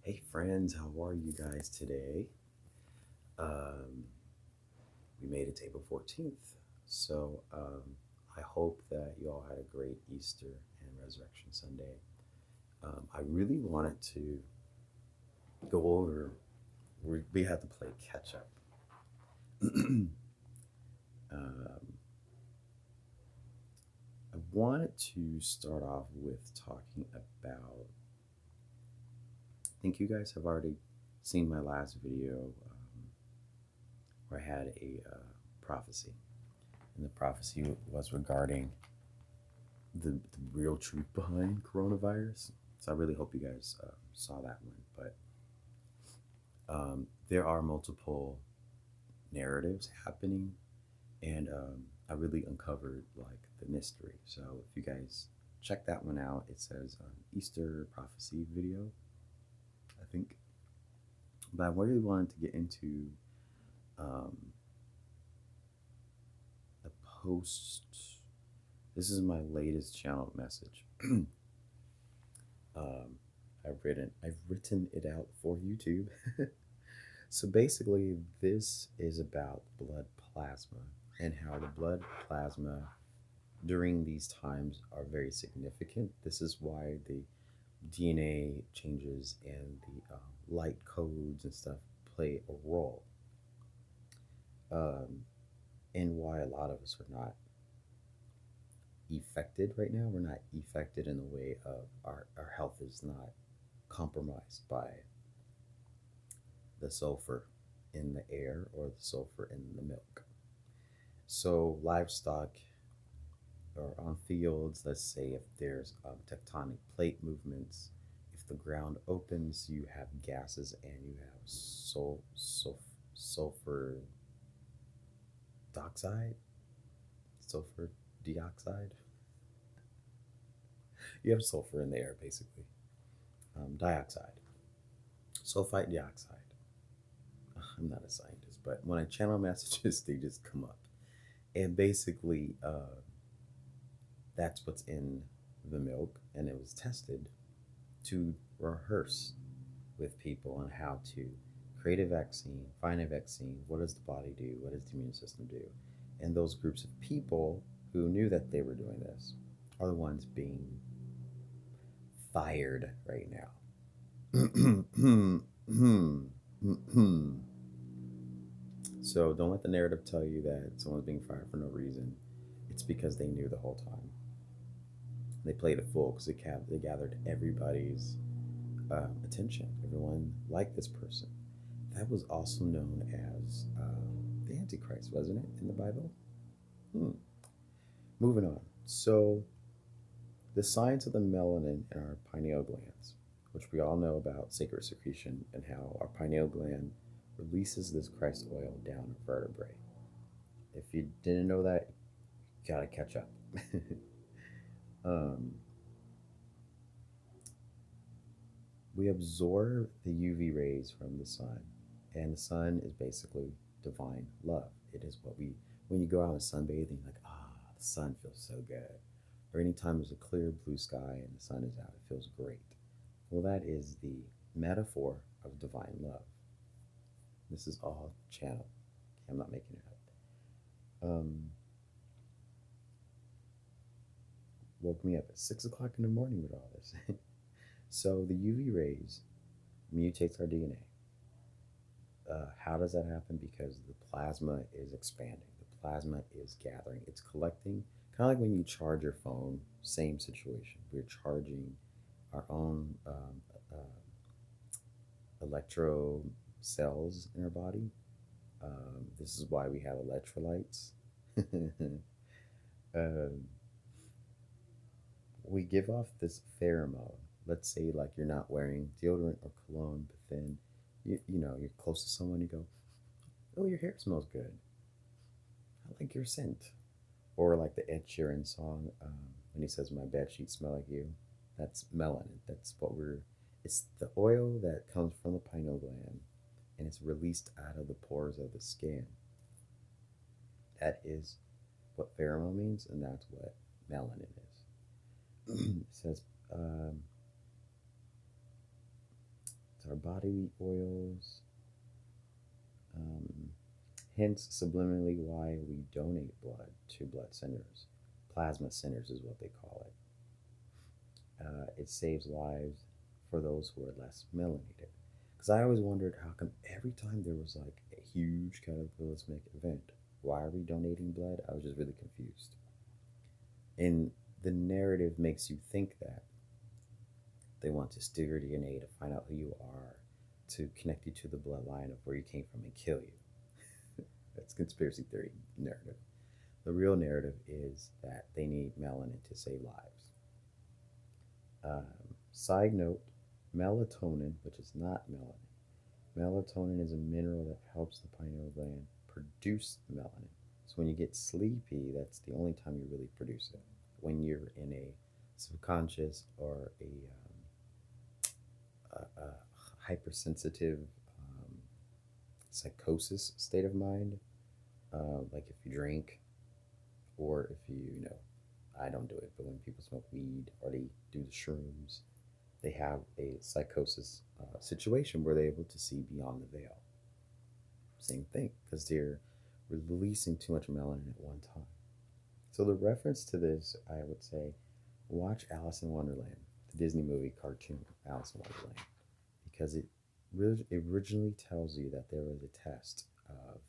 Hey friends, how are you guys today? Um, we made it to April 14th, so I hope that you all had a great Easter and Resurrection Sunday. I really wanted to go over, we had to play catch up. um, I wanted to start off with talking about, I think you guys have already seen my last video where I had a prophecy. And the prophecy was regarding the real truth behind coronavirus. So I really hope you guys saw that one. But there are multiple narratives happening, and I really uncovered like the mystery. So if you guys check that one out, it says Easter prophecy video, I think. But I really wanted to get into um, a post. This is my latest channel message. I've written it out for YouTube. So basically, this is about blood plasma and how the blood plasma during these times are very significant. This is why the DNA changes and the light codes and stuff play a role, um, and why a lot of us are not affected right now. We're not affected in the way of our health is not compromised by the sulfur in the air or the sulfur in the milk. So, livestock or on fields, let's say if there's tectonic plate movements, if the ground opens, you have gases and you have sulfur dioxide, sulfur dioxide. You have sulfur in the air, basically. Dioxide, sulfite dioxide. I'm not a scientist, but when I channel messages, they just come up. And basically, that's what's in the milk, and it was tested to rehearse with people on how to create a vaccine, find a vaccine, what does the body do, what does the immune system do. And those groups of people who knew that they were doing this are the ones being fired right now. So don't let the narrative tell you that someone's being fired for no reason. It's because they knew the whole time. They played it full because they gathered everybody's attention. Everyone liked this person. That was also known as the Antichrist, wasn't it, in the Bible? Moving on. So, the science of the melanin in our pineal glands, which we all know about sacred secretion and how our pineal gland releases this Christ oil down a vertebrae. If you didn't know that, you gotta catch up. um, we absorb the UV rays from the sun, and the sun is basically divine love. It is what we, when you go out and sunbathing, like, the sun feels so good. Or anytime there's a clear blue sky and the sun is out, it feels great. Well, that is the metaphor of divine love. This is all channel. I'm not making it up. Woke me up at 6 o'clock in the morning with all this. So the UV rays mutates our DNA. How does that happen? Because the plasma is expanding. The plasma is gathering. It's collecting. Kind of like when you charge your phone. Same situation. We're charging our own electro cells in our body. This is why we have electrolytes. um, we give off this pheromone. Let's say like you're not wearing deodorant or cologne, but then you're close to someone, you go, oh, your hair smells good. I like your scent. Or like the Ed Sheeran song, when he says my bed sheets smell like you. That's melanin. That's what we're. It's the oil that comes from the pineal gland, and it's released out of the pores of the skin. That is what pheromone means, and that's what melanin is. It says, our bodily oils. Um, Hence, subliminally, why we donate blood to blood centers. Plasma centers is what they call it. It saves lives for those who are less melanated. Because I always wondered how come every time there was like a huge cataclysmic event, why are we donating blood? I was just really confused. And the narrative makes you think that they want to steal your DNA to find out who you are, to connect you to the bloodline of where you came from and kill you. That's conspiracy theory narrative. The real narrative is that they need melanin to save lives. Side note, melatonin, which is not melanin, melatonin is a mineral that helps the pineal gland produce melanin. So when you get sleepy, that's the only time you really produce it. When you're in a subconscious or a hypersensitive psychosis state of mind, like if you drink or if you, I don't do it, but when people smoke weed or they do the shrooms, they have a psychosis situation where they're able to see beyond the veil. Same thing, because they're releasing too much melanin at one time. So the reference to this, I would say, watch Alice in Wonderland, the Disney movie cartoon Alice in Wonderland, because it originally tells you that there was a test of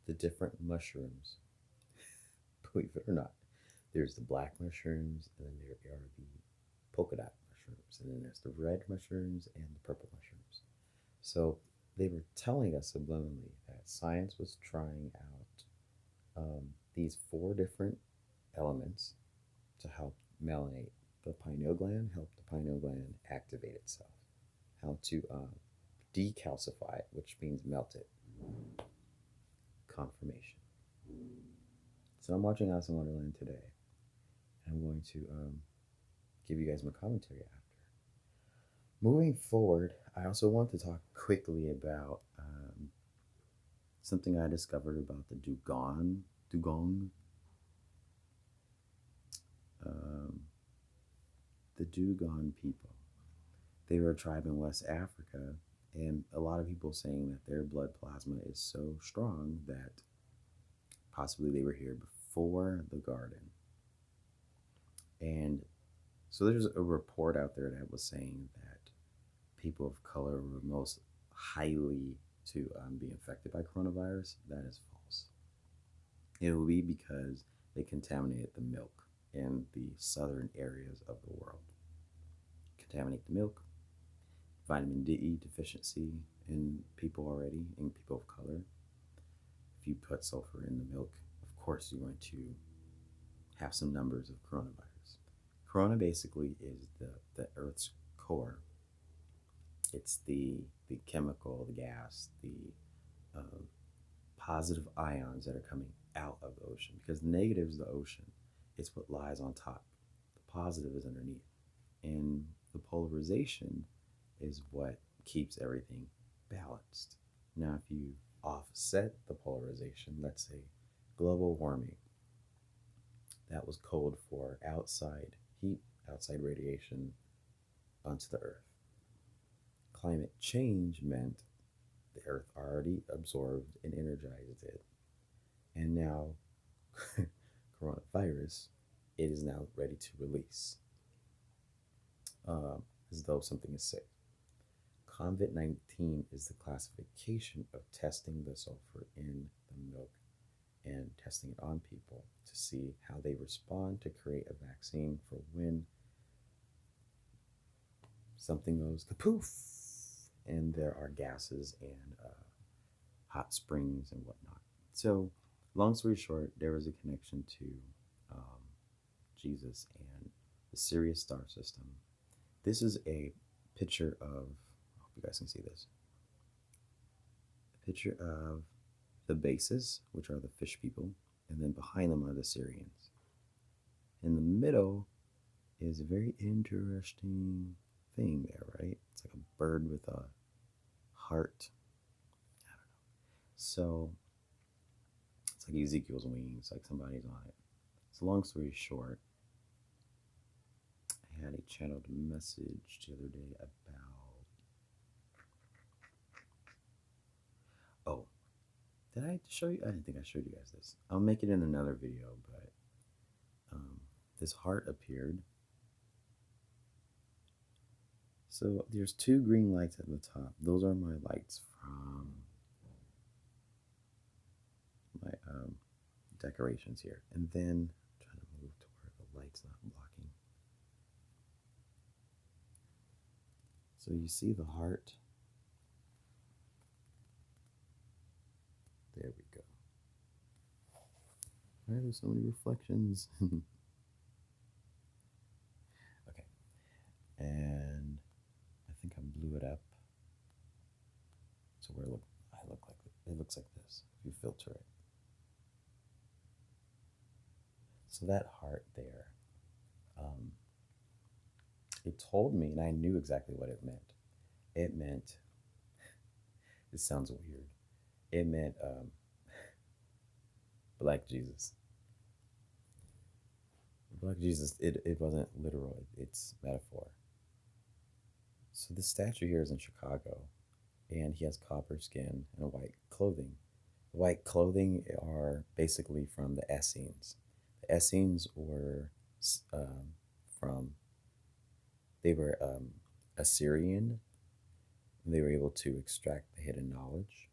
the different mushrooms. Believe it or not, there's the black mushrooms, and then there are the polka dot mushrooms, and then there's the red mushrooms and the purple mushrooms. So they were telling us subliminally that science was trying out these 4 different elements to help melanate the pineal gland, help the pineal gland activate itself, how to decalcify it, which means melt it. Confirmation. So I'm watching Alice in Wonderland today, and I'm going to give you guys my commentary after. Moving forward, I also want to talk quickly about something I discovered about the dugong, the Dugong people. They were a tribe in West Africa, and a lot of people saying that their blood plasma is so strong that possibly they were here before the garden. And so there's a report out there that was saying that people of color were most highly to be infected by coronavirus. That is false. It will be because they contaminated the milk in the southern areas of the world. Contaminate the milk, vitamin D deficiency in people already, in people of color. If you put sulfur in the milk, of course you're going to have some numbers of coronavirus. Corona basically is the Earth's core. It's the chemical, the gas, the positive ions that are coming out of the ocean, because the negative is the ocean. It's what lies on top. The positive is underneath. And the polarization is what keeps everything balanced. Now, if you offset the polarization, let's say global warming, that was code for outside heat, outside radiation onto the Earth. Climate change meant the Earth already absorbed and energized it. And now, coronavirus, it is now ready to release, as though something is safe. COVID-19 is the classification of testing the sulfur in the milk and testing it on people to see how they respond to create a vaccine for when something goes kapoof and there are gases and hot springs and whatnot. So, long story short, there was a connection to Jesus and the Sirius star system. This is a picture of, I hope you guys can see this, a picture of the bases, which are the fish people, and then behind them are the Syrians. In the middle is a very interesting thing there, right? It's like a bird with a heart. I don't know. So it's like Ezekiel's wings, like somebody's on it. So long story short, I had a channeled message the other day about did I show you? I didn't think I showed you guys this. I'll make it in another video, but this heart appeared. So there's two green lights at the top. Those are my lights from my decorations here. And then I'm trying to move to where the light's not blocking. So you see the heart. There we go. Why are there so many reflections? Okay. And I think I blew it up. So where I look like it looks like this if you filter it. So that heart there, it told me, and I knew exactly what it meant. It meant, it sounds weird. It meant Black Jesus. Black Jesus, it wasn't literal, it's metaphor. So this statue here is in Chicago, and he has copper skin and white clothing. The white clothing are basically from the Essenes. The Essenes were from, they were Assyrian, and they were able to extract the hidden knowledge.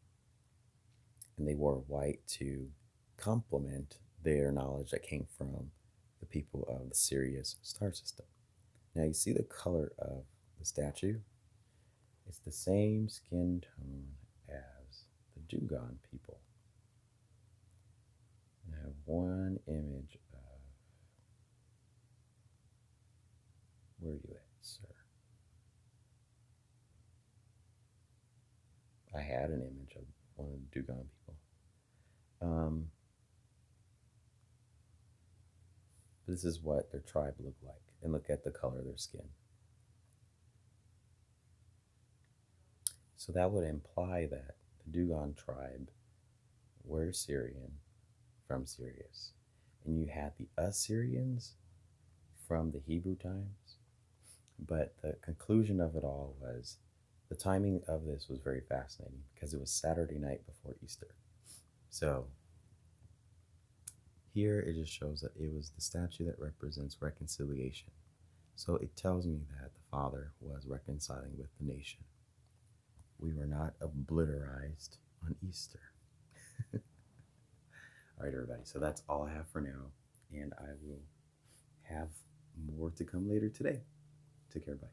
And they wore white to complement their knowledge that came from the people of the Sirius star system. Now you see the color of the statue? It's the same skin tone as the Dugon people. And I have one image of, where are you at, sir? I had an image of one of the Dugon people. This is what their tribe looked like, and look at the color of their skin. So that would imply that the Dugon tribe were Syrian from Sirius, and you had the Assyrians from the Hebrew times. But the conclusion of it all was the timing of this was very fascinating because it was Saturday night before Easter. So here it just shows that it was the statue that represents reconciliation. So it tells me that the Father was reconciling with the nation. We were not obliterized on Easter. All right, everybody. So that's all I have for now. And I will have more to come later today. Take care. Bye.